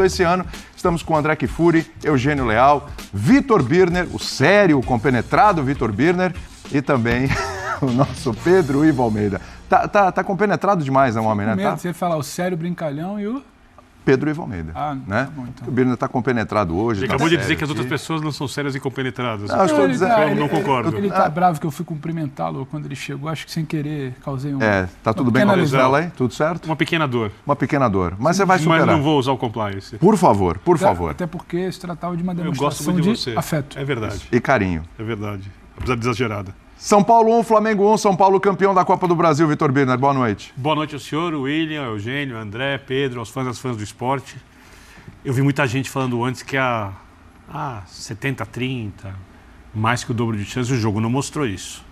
esse ano. Estamos com o André Kfouri, Eugênio Leal, Vitor Birner, o sério, o compenetrado Vitor Birner e também o nosso Pedro Ivo Almeida. Tá compenetrado demais, né, o homem, né? Tá? Você falar o sério, brincalhão e o... Pedro Ivo Almeida. Né? Tá bom, então. O Birner está compenetrado hoje. Ele acabou de dizer que as outras pessoas não são sérias e compenetradas. Eu não concordo. Ele tá bravo que eu fui cumprimentá-lo quando ele chegou. Acho que sem querer causei um... Tá tudo bem com a lesão aí? Tudo certo? Uma pequena dor. Uma pequena dor. Mas você vai superar. Mas não vou usar o compliance. Por favor, por favor. Até porque se tratava de uma demonstração eu gosto muito de você. Afeto. É verdade. E carinho. É verdade. Apesar de exagerada. São Paulo 1, Flamengo 1, São Paulo campeão da Copa do Brasil. Vitor Birner, boa noite. Boa noite ao senhor, William, Eugênio, André, Pedro, aos fãs do esporte. Eu vi muita gente falando antes que 70-30, mais que o dobro de chance, o jogo não mostrou isso.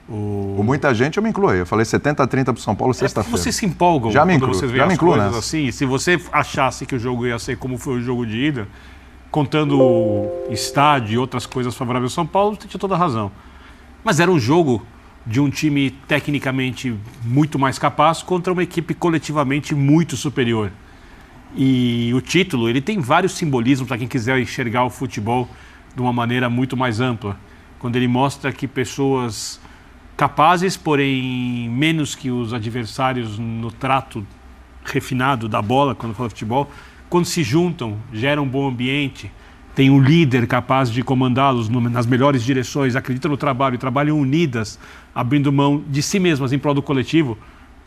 Muita gente, eu me incluo aí. Eu falei 70-30 para o São Paulo sexta-feira. Vocês se empolgam já me quando vocês veem as coisas assim. Se você achasse que o jogo ia ser como foi o jogo de ida, contando o estádio e outras coisas favoráveis ao São Paulo, você tinha toda a razão. Mas era um jogo de um time tecnicamente muito mais capaz contra uma equipe coletivamente muito superior. E o título, ele tem vários simbolismos para quem quiser enxergar o futebol de uma maneira muito mais ampla. Quando ele mostra que pessoas capazes, porém menos que os adversários no trato refinado da bola, quando fala futebol, quando se juntam, geram um bom ambiente, tem um líder capaz de comandá-los nas melhores direções, acreditam no trabalho e trabalham unidas, abrindo mão de si mesmas em prol do coletivo,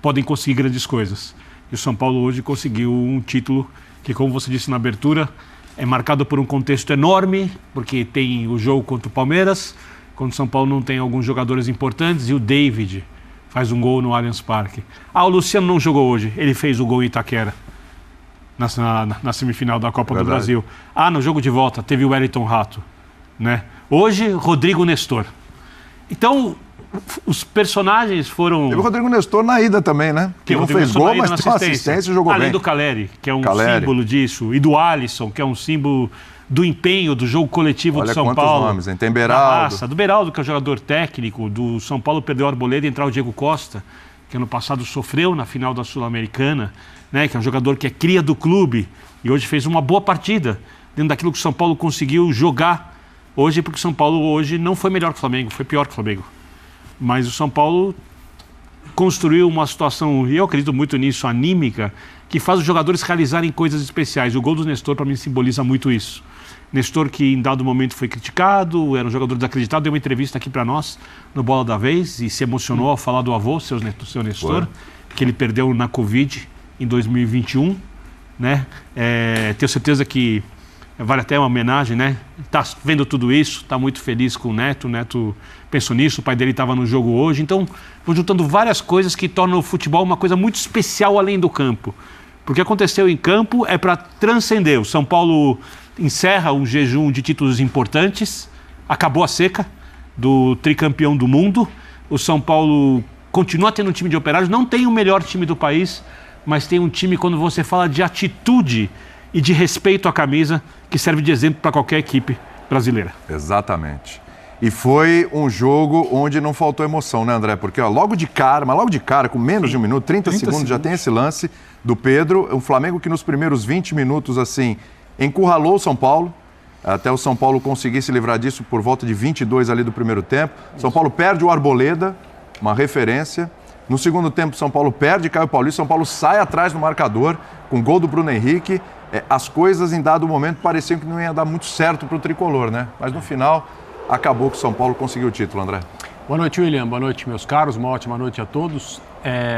podem conseguir grandes coisas. E o São Paulo hoje conseguiu um título que, como você disse na abertura, é marcado por um contexto enorme, porque tem o jogo contra o Palmeiras, quando o São Paulo não tem alguns jogadores importantes, e o David faz um gol no Allianz Parque. O Luciano não jogou hoje, ele fez o gol em Itaquera. Na semifinal da Copa do Brasil. No jogo de volta teve o Wellington Rato, né? Hoje, Rodrigo Nestor. Então, os personagens foram... Teve o Rodrigo Nestor na ida também, né? Que não fez gol, mas tem uma assistência e jogou bem. Além do Caleri, que é um símbolo disso, e do Alisson, que é um símbolo do empenho do jogo coletivo do São Paulo. Olha quantos nomes, hein? Tem Beraldo. Do Beraldo, que é o jogador técnico, do São Paulo perdeu o Arboleda e entrar o Diego Costa, que ano passado sofreu na final da Sul-Americana, né, que é um jogador que é cria do clube e hoje fez uma boa partida dentro daquilo que o São Paulo conseguiu jogar hoje, porque o São Paulo hoje não foi melhor que o Flamengo, foi pior que o Flamengo. Mas o São Paulo construiu uma situação, e eu acredito muito nisso, anímica, que faz os jogadores realizarem coisas especiais. O gol do Nestor, para mim, simboliza muito isso. Nestor, que em dado momento foi criticado, era um jogador desacreditado, deu uma entrevista aqui para nós no Bola da Vez e se emocionou ao falar do avô, seu Nestor, que ele perdeu na Covid em 2021, né? Tenho certeza que vale até uma homenagem, né? Tá vendo tudo isso, tá muito feliz com o Neto pensou nisso, o pai dele estava no jogo hoje, então vou juntando várias coisas que tornam o futebol uma coisa muito especial além do campo. Porque o que aconteceu em campo é para transcender. O São Paulo encerra um jejum de títulos importantes, acabou a seca do tricampeão do mundo, o São Paulo continua tendo um time de operários, não tem o melhor time do país, mas tem um time, quando você fala de atitude e de respeito à camisa, que serve de exemplo para qualquer equipe brasileira. Exatamente. E foi um jogo onde não faltou emoção, né, André? Porque logo de cara, com menos de um minuto, 30 segundos, já tem esse lance do Pedro. O Flamengo que nos primeiros 20 minutos, assim, encurralou o São Paulo, até o São Paulo conseguir se livrar disso por volta de 22 ali do primeiro tempo. São Paulo perde o Arboleda, uma referência. No segundo tempo, São Paulo perde Caio Paulista, São Paulo sai atrás no marcador, com gol do Bruno Henrique. As coisas, em dado momento, pareciam que não ia dar muito certo para o tricolor, né? Mas no final, acabou que o São Paulo conseguiu o título, André. Boa noite, William. Boa noite, meus caros. Uma ótima noite a todos.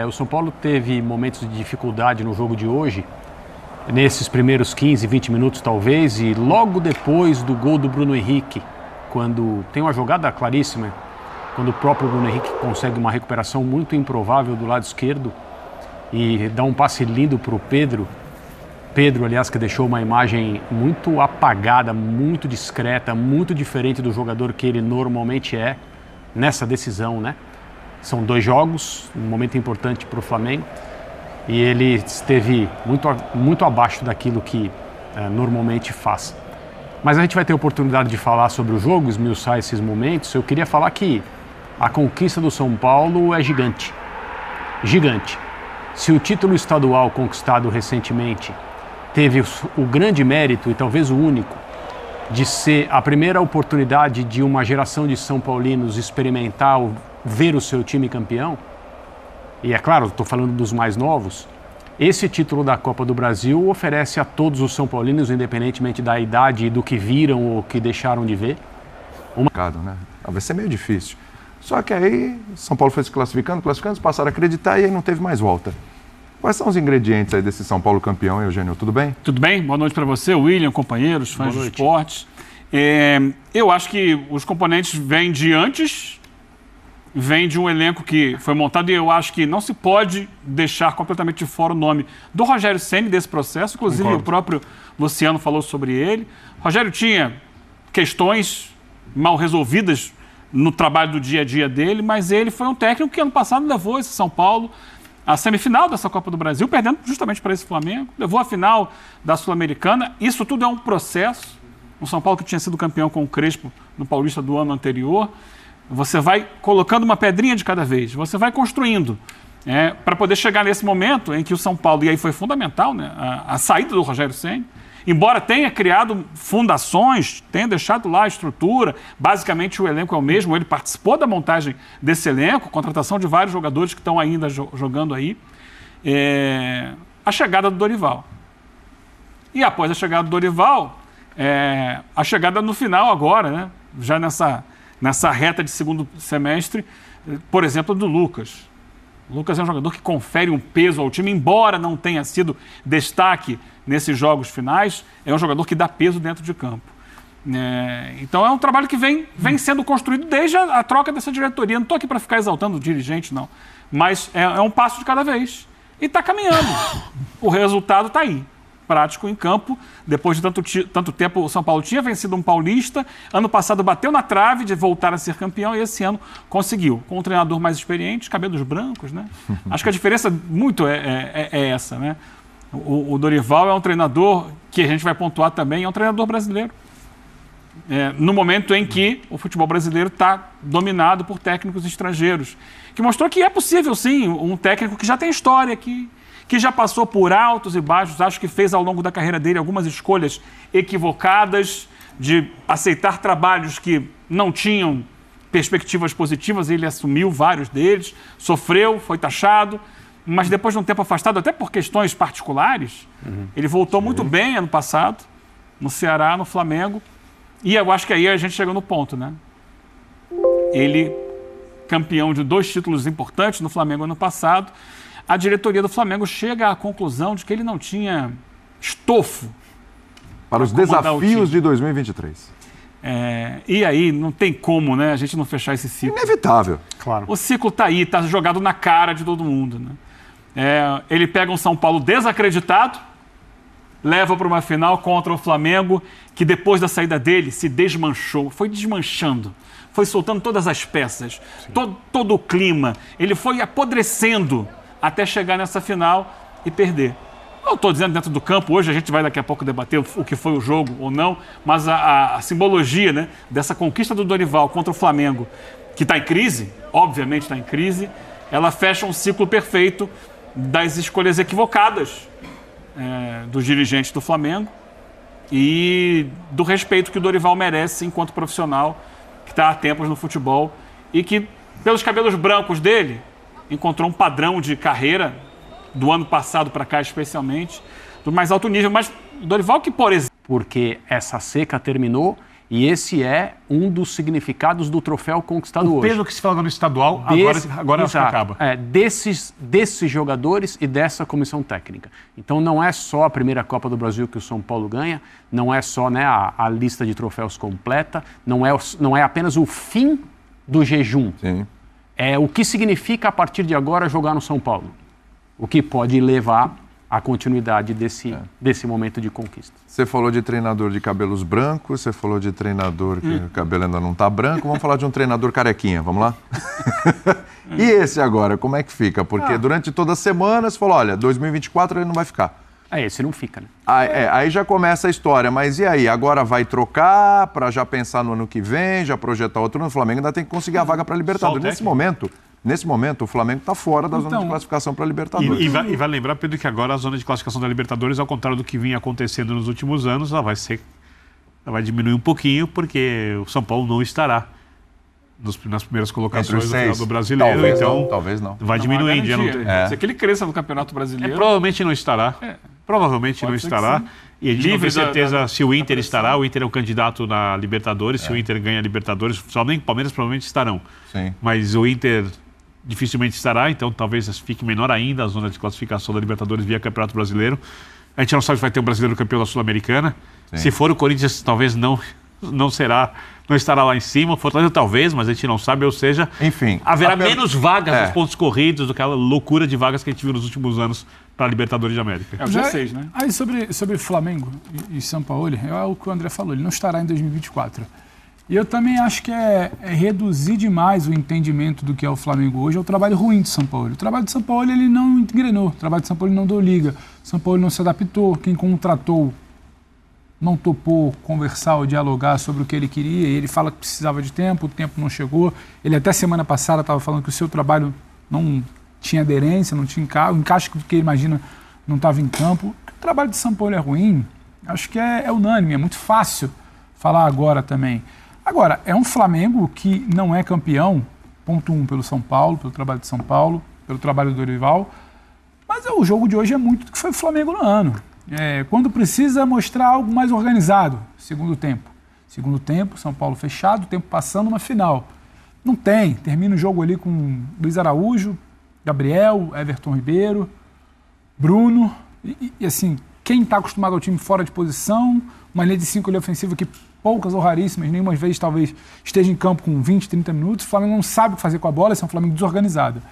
O São Paulo teve momentos de dificuldade no jogo de hoje, nesses primeiros 15, 20 minutos talvez, e logo depois do gol do Bruno Henrique, quando tem uma jogada claríssima, quando o próprio Bruno Henrique consegue uma recuperação muito improvável do lado esquerdo e dá um passe lindo para o Pedro. Pedro, aliás, que deixou uma imagem muito apagada, muito discreta, muito diferente do jogador que ele normalmente é nessa decisão, né? São 2 jogos, um momento importante para o Flamengo, e ele esteve muito abaixo daquilo que normalmente faz. Mas a gente vai ter oportunidade de falar sobre o jogo, esmiuçar esses momentos. Eu queria falar que a conquista do São Paulo é gigante. Gigante. Se o título estadual conquistado recentemente teve o grande mérito, e talvez o único, de ser a primeira oportunidade de uma geração de São Paulinos experimentar, ver o seu time campeão, e é claro, estou falando dos mais novos, esse título da Copa do Brasil oferece a todos os São Paulinos, independentemente da idade e do que viram ou que deixaram de ver. Né? Vai ser meio difícil. Só que aí São Paulo foi se classificando, passaram a acreditar e aí não teve mais volta. Quais são os ingredientes aí desse São Paulo campeão, Eugênio? Tudo bem? Tudo bem? Boa noite para você, William, companheiros, fãs do esportes. Eu acho que os componentes vêm de antes, vêm de um elenco que foi montado, e eu acho que não se pode deixar completamente de fora o nome do Rogério Ceni desse processo. Inclusive, o próprio Luciano falou sobre ele. O Rogério tinha questões mal resolvidas no trabalho do dia a dia dele, mas ele foi um técnico que ano passado levou esse São Paulo à semifinal dessa Copa do Brasil, perdendo justamente para esse Flamengo, levou à final da Sul-Americana. Isso tudo é um processo. O São Paulo que tinha sido campeão com o Crespo no Paulista do ano anterior, você vai colocando uma pedrinha de cada vez, você vai construindo, para poder chegar nesse momento em que o São Paulo, e aí foi fundamental, né, a saída do Rogério Ceni, embora tenha criado fundações, tenha deixado lá a estrutura, basicamente o elenco é o mesmo, ele participou da montagem desse elenco, contratação de vários jogadores que estão ainda jogando aí, a chegada do Dorival. E após a chegada do Dorival, a chegada no final agora, né, já nessa reta de segundo semestre, por exemplo, do Lucas. O Lucas é um jogador que confere um peso ao time, embora não tenha sido destaque nesses jogos finais, é um jogador que dá peso dentro de campo. Então é um trabalho que vem sendo construído desde a troca dessa diretoria. Não estou aqui para ficar exaltando o dirigente, não. Mas é um passo de cada vez. E está caminhando. O resultado está aí. Prático em campo. Depois de tanto tempo, o São Paulo tinha vencido um paulista. Ano passado bateu na trave de voltar a ser campeão e esse ano conseguiu. Com um treinador mais experiente, cabelos brancos, né? Acho que a diferença muito é essa, né? O Dorival é um treinador que a gente vai pontuar também, é um treinador brasileiro. No momento em que o futebol brasileiro está dominado por técnicos estrangeiros. Que mostrou que é possível, sim, um técnico que já tem história, que já passou por altos e baixos, acho que fez ao longo da carreira dele algumas escolhas equivocadas, de aceitar trabalhos que não tinham perspectivas positivas, ele assumiu vários deles, sofreu, foi taxado, mas depois de um tempo afastado, até por questões particulares, ele voltou muito bem ano passado, no Ceará, no Flamengo, e eu acho que aí a gente chegou no ponto, né? Ele, campeão de 2 títulos importantes no Flamengo ano passado, a diretoria do Flamengo chega à conclusão de que ele não tinha estofo para os desafios de 2023. E aí não tem como, né, a gente não fechar esse ciclo. Inevitável. Claro. O ciclo está aí, está jogado na cara de todo mundo, né? Ele pega um São Paulo desacreditado, leva para uma final contra o Flamengo, que depois da saída dele se desmanchou, foi desmanchando, foi soltando todas as peças, todo o clima, ele foi apodrecendo até chegar nessa final e perder. Não estou dizendo dentro do campo, hoje a gente vai daqui a pouco debater o que foi o jogo ou não, mas a simbologia, né, dessa conquista do Dorival contra o Flamengo, que está em crise, obviamente está em crise, ela fecha um ciclo perfeito das escolhas equivocadas dos dirigentes do Flamengo e do respeito que o Dorival merece enquanto profissional que está há tempos no futebol e que, pelos cabelos brancos dele, encontrou um padrão de carreira do ano passado para cá, especialmente, do mais alto nível. Mas o Dorival que, por exemplo... Porque essa seca terminou e esse é um dos significados do troféu conquistado hoje. O peso que se fala no estadual, agora acho que acaba. Desses jogadores e dessa comissão técnica. Então não é só a primeira Copa do Brasil que o São Paulo ganha, não é só, né, a lista de troféus completa, não é apenas o fim do jejum. Sim. É o que significa a partir de agora jogar no São Paulo. O que pode levar à continuidade desse momento de conquista. Você falou de treinador de cabelos brancos, você falou de treinador que o cabelo ainda não está branco, vamos falar de um treinador carequinha, vamos lá? E esse agora, como é que fica? Porque durante toda a semana você falou, olha, 2024 ele não vai ficar. Esse não fica, né? Aí já começa a história, mas e aí? Agora vai trocar para já pensar no ano que vem, já projetar outro ano? O Flamengo ainda tem que conseguir a vaga para a Libertadores. Nesse momento, Nesse momento, o Flamengo está fora da zona de classificação para a Libertadores. E vai lembrar, Pedro, que agora a zona de classificação da Libertadores, ao contrário do que vinha acontecendo nos últimos anos, ela vai diminuir um pouquinho, porque o São Paulo não estará nas primeiras colocações do final do Brasileiro. Talvez não. Vai diminuindo. Se que ele cresça no Campeonato Brasileiro... Provavelmente não estará. Provavelmente não estará. E a gente não tem certeza se o Inter estará. O Inter é um candidato na Libertadores. Se o Inter ganha a Libertadores, somente o Palmeiras provavelmente estarão. Sim. Mas o Inter dificilmente estará, então talvez fique menor ainda a zona de classificação da Libertadores via Campeonato Brasileiro. A gente não sabe se vai ter um brasileiro campeão da Sul-Americana. Se for o Corinthians, talvez não estará lá em cima. Fortaleza talvez, mas a gente não sabe. Ou seja, enfim, haverá menos vagas nos pontos corridos do que aquela loucura de vagas que a gente viu nos últimos anos para a Libertadores de América. É o G6, né? Aí sobre Flamengo e São Paulo, é o que o André falou, ele não estará em 2024. E eu também acho que é reduzir demais o entendimento do que é o Flamengo hoje ao trabalho ruim de São Paulo. O trabalho de São Paulo ele não engrenou, o trabalho de São Paulo ele não deu liga, São Paulo não se adaptou, quem contratou não topou conversar ou dialogar sobre o que ele queria, e ele fala que precisava de tempo, o tempo não chegou. Ele até semana passada estava falando que o seu trabalho não tinha aderência, não tinha o encaixe que ele imagina não estava em campo. O trabalho de São Paulo é ruim, acho que é unânime, é muito fácil falar agora também. Agora, é um Flamengo que não é campeão, ponto 1, pelo São Paulo, pelo trabalho de São Paulo, pelo trabalho do Dorival, mas o jogo de hoje é muito do que foi o Flamengo no ano. Quando precisa mostrar algo mais organizado, segundo tempo. Segundo tempo, São Paulo fechado, tempo passando, uma final. Não tem, termina o jogo ali com Luiz Araújo, Gabriel, Everton Ribeiro, Bruno, e assim, quem está acostumado ao time fora de posição, uma linha de 5 ali ofensiva que poucas ou raríssimas, nenhuma vez talvez esteja em campo com 20, 30 minutos, o Flamengo não sabe o que fazer com a bola, esse é um Flamengo desorganizado.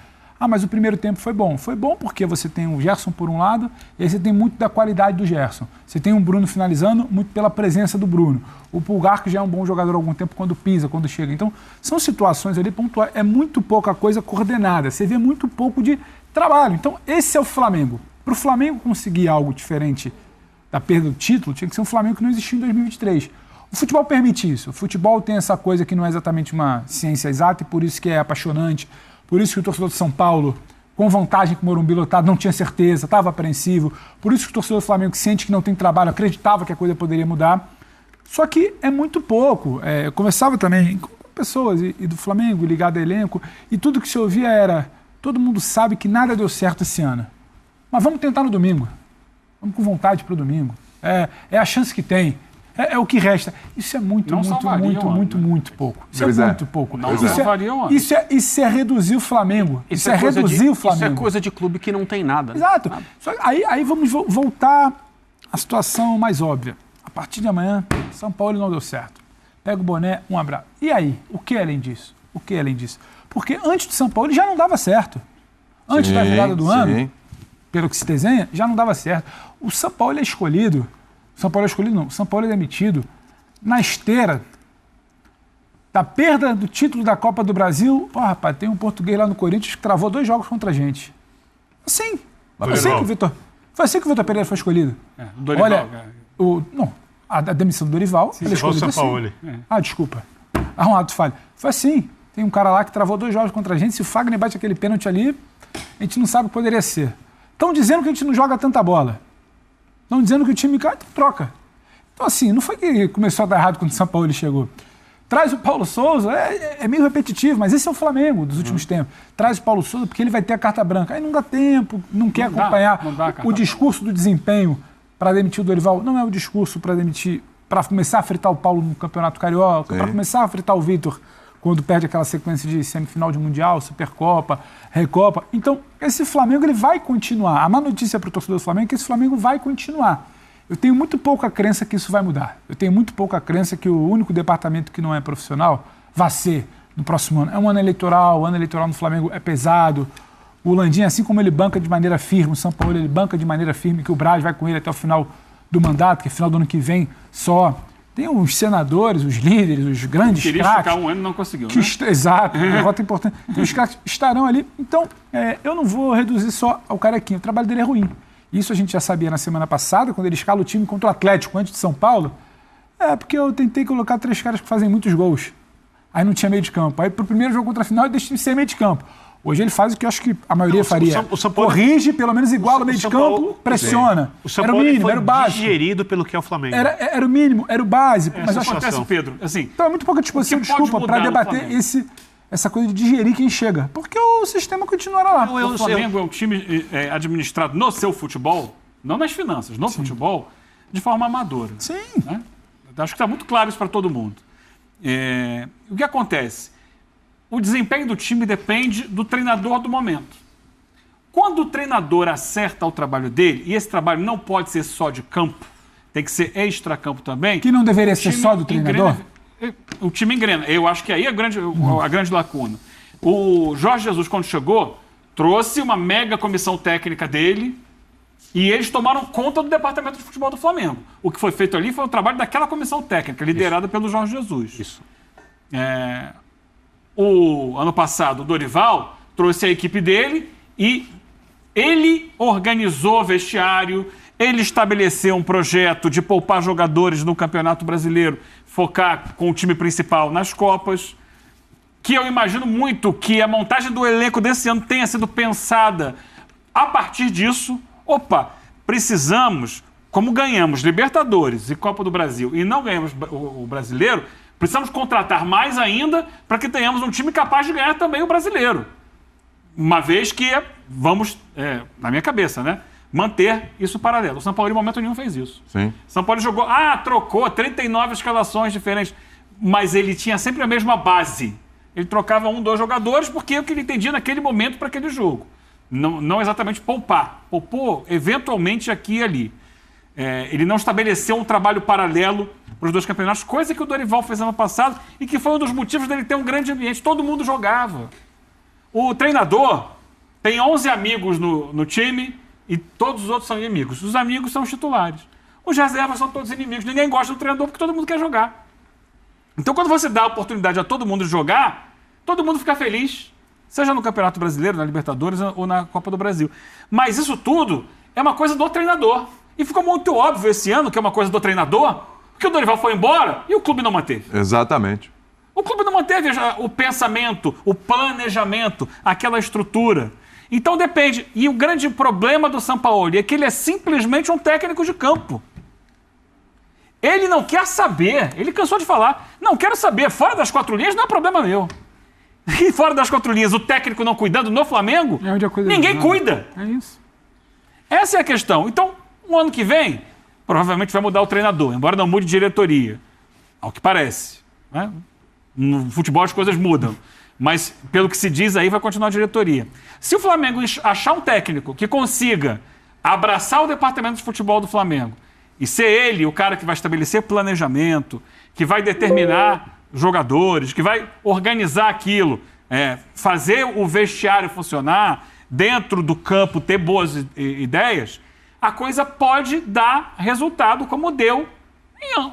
Mas o primeiro tempo foi bom. Foi bom porque você tem o Gerson por um lado, e aí você tem muito da qualidade do Gerson. Você tem o Bruno finalizando, muito pela presença do Bruno. O Pulgar, que já é um bom jogador há algum tempo, quando pisa, quando chega. Então, são situações ali pontuais. É muito pouca coisa coordenada. Você vê muito pouco de trabalho. Então, esse é o Flamengo. Para o Flamengo conseguir algo diferente da perda do título, tinha que ser um Flamengo que não existiu em 2023. O futebol permite isso. O futebol tem essa coisa que não é exatamente uma ciência exata e por isso que é apaixonante. Por isso que o torcedor de São Paulo, com vantagem com o Morumbi lotado, não tinha certeza, estava apreensivo. Por isso que o torcedor do Flamengo, que sente que não tem trabalho, acreditava que a coisa poderia mudar. Só que é muito pouco. Eu conversava também com pessoas e do Flamengo, ligado a elenco, e tudo que se ouvia era: todo mundo sabe que nada deu certo esse ano. Mas vamos tentar no domingo. Vamos com vontade para o domingo. É a chance que tem. É o que resta. Isso é muito pouco. Isso é muito pouco. Isso é reduzir o Flamengo. Isso é reduzir o Flamengo. Isso é coisa de clube que não tem nada. Exato. Nada. Aí vamos voltar à situação mais óbvia. A partir de amanhã, São Paulo não deu certo. Pega o boné, um abraço. E aí? O que além disso? Porque antes do São Paulo ele já não dava certo. Antes da virada do ano, pelo que se desenha, já não dava certo. O São Paulo é escolhido. São Paulo é demitido na esteira da perda do título da Copa do Brasil. Rapaz, tem um português lá no Corinthians que travou 2 jogos contra a gente. Assim. Foi assim que o Vitor Pereira foi escolhido. Dorival. Olha, a demissão do Dorival. Ele escolheu São Paulo. Desculpa. Um ato falho. Foi assim. Tem um cara lá que travou 2 jogos contra a gente. Se o Fagner bate aquele pênalti ali, a gente não sabe o que poderia ser. Estão dizendo que a gente não joga tanta bola. Estão dizendo que o time cai, troca. Então, assim, não foi que começou a dar errado quando o São Paulo chegou. Traz o Paulo Souza, é meio repetitivo, mas esse é o Flamengo dos últimos tempos. Traz o Paulo Souza porque ele vai ter a carta branca. Aí não dá tempo, não quer acompanhar o discurso do desempenho para demitir o Dorival. Não é o discurso para demitir, para começar a fritar o Paulo no Campeonato Carioca, para começar a fritar o Vitor quando perde aquela sequência de semifinal de Mundial, Supercopa, Recopa. Então, esse Flamengo ele vai continuar. A má notícia para o torcedor do Flamengo é que esse Flamengo vai continuar. Eu tenho muito pouca crença que isso vai mudar. Eu tenho muito pouca crença que o único departamento que não é profissional vai ser no próximo ano. É um ano eleitoral, o ano eleitoral no Flamengo é pesado. O Landim, assim como ele banca de maneira firme, o São Paulo ele banca de maneira firme que o Braz vai com ele até o final do mandato, que é final do ano que vem só. Tem os senadores, os líderes, os grandes craques. Queria ficar um ano e não conseguiu, né? Exato, derrota importante. Tem os craques que estarão ali. Então, eu não vou reduzir só ao carequinho. O trabalho dele é ruim. Isso a gente já sabia na semana passada, quando ele escala o time contra o Atlético, antes de São Paulo. Porque eu tentei colocar 3 caras que fazem muitos gols. Aí não tinha meio de campo. Aí pro primeiro jogo contra a final, eu deixei de ser meio de campo. Hoje ele faz o que eu acho que a maioria faria. O São Paulo, corrige, pelo menos iguala o meio de campo, pressiona. O São Era o Paulo mínimo, foi era o básico. digerido pelo que é o Flamengo. Era o mínimo, era o básico. Mas acho que Acontece, Pedro, assim, então é muito pouca disposição, o que pode desculpa, para mudar no debater Flamengo? essa coisa de digerir quem chega. Porque o sistema continuará lá. o Flamengo é um time administrado no seu futebol, não nas finanças, no futebol, de forma amadora. Sim. Né? Acho que está muito claro isso para todo mundo. O que acontece? O desempenho do time depende do treinador do momento. Quando o treinador acerta o trabalho dele, e esse trabalho não pode ser só de campo, tem que ser extra-campo também. Que não deveria ser só do treinador? O time engrena. Eu acho que aí é a grande lacuna. O Jorge Jesus, quando chegou, trouxe uma mega comissão técnica dele e eles tomaram conta do departamento de futebol do Flamengo. O que foi feito ali foi o trabalho daquela comissão técnica, liderada pelo Jorge Jesus. Isso. O ano passado, o Dorival trouxe a equipe dele e ele organizou o vestiário, ele estabeleceu um projeto de poupar jogadores no Campeonato Brasileiro, focar com o time principal nas Copas, que eu imagino muito que a montagem do elenco desse ano tenha sido pensada a partir disso. Precisamos, como ganhamos Libertadores e Copa do Brasil e não ganhamos o Brasileiro, precisamos contratar mais ainda para que tenhamos um time capaz de ganhar também o Brasileiro. Uma vez que vamos, na minha cabeça, né, manter isso paralelo. O São Paulo, em momento nenhum, fez isso. Sim. São Paulo jogou, trocou 39 escalações diferentes, mas ele tinha sempre a mesma base. Ele trocava 1, 2 jogadores porque é o que ele entendia naquele momento para aquele jogo. Não exatamente poupar. Poupou, eventualmente, aqui e ali. Ele não estabeleceu um trabalho paralelo para os dois campeonatos, coisa que o Dorival fez ano passado e que foi um dos motivos dele ter um grande ambiente. Todo mundo jogava. O treinador tem 11 amigos no time e todos os outros são inimigos. Os amigos são os titulares. Os reservas são todos inimigos. Ninguém gosta do treinador porque todo mundo quer jogar. Então, quando você dá a oportunidade a todo mundo de jogar, todo mundo fica feliz. Seja no Campeonato Brasileiro, na Libertadores ou na Copa do Brasil. Mas isso tudo é uma coisa do treinador. E ficou muito óbvio esse ano que é uma coisa do treinador, porque o Dorival foi embora e o clube não manteve. Exatamente. O clube não manteve o pensamento, o planejamento, aquela estrutura. Então depende. E o grande problema do Sampaoli é que ele é simplesmente um técnico de campo. Ele não quer saber. Ele cansou de falar. Não quero saber. Fora das 4 linhas não é problema meu. E fora das 4 linhas, o técnico não cuidando no Flamengo, ninguém cuida. É isso. Essa é a questão. Então, o ano que vem, provavelmente vai mudar o treinador, embora não mude diretoria. Ao que parece. Né? No futebol as coisas mudam. Mas, pelo que se diz aí, vai continuar a diretoria. Se o Flamengo achar um técnico que consiga abraçar o departamento de futebol do Flamengo e ser ele o cara que vai estabelecer planejamento, que vai determinar jogadores, que vai organizar aquilo, fazer o vestiário funcionar, dentro do campo ter boas ideias, a coisa pode dar resultado como deu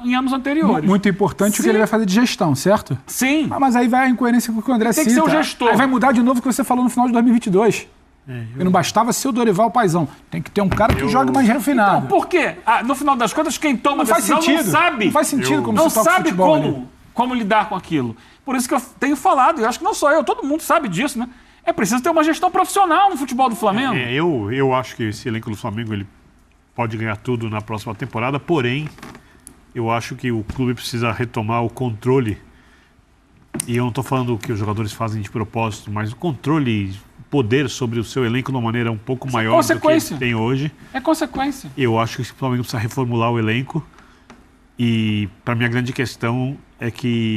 em anos anteriores. Muito importante o que ele vai fazer de gestão, certo? Sim. Mas aí vai a incoerência com o que o André cita. Tem que ser o gestor. Aí vai mudar de novo o que você falou no final de 2022. E não bastava ser o Dorival Paizão. Tem que ter um cara que jogue mais refinado. Então, por quê? No final das contas, quem toma a decisão não sabe. Não faz sentido como não se toca sabe futebol, como lidar com aquilo. Por isso que eu tenho falado, e acho que não só eu, todo mundo sabe disso, né? É preciso ter uma gestão profissional no futebol do Flamengo. Eu acho que esse elenco do Flamengo ele pode ganhar tudo na próxima temporada, porém, eu acho que o clube precisa retomar o controle. E eu não estou falando que os jogadores fazem de propósito, mas o controle, poder sobre o seu elenco de uma maneira um pouco maior do que ele tem hoje. É consequência. Eu acho que o Flamengo precisa reformular o elenco. E, para mim, a grande questão é que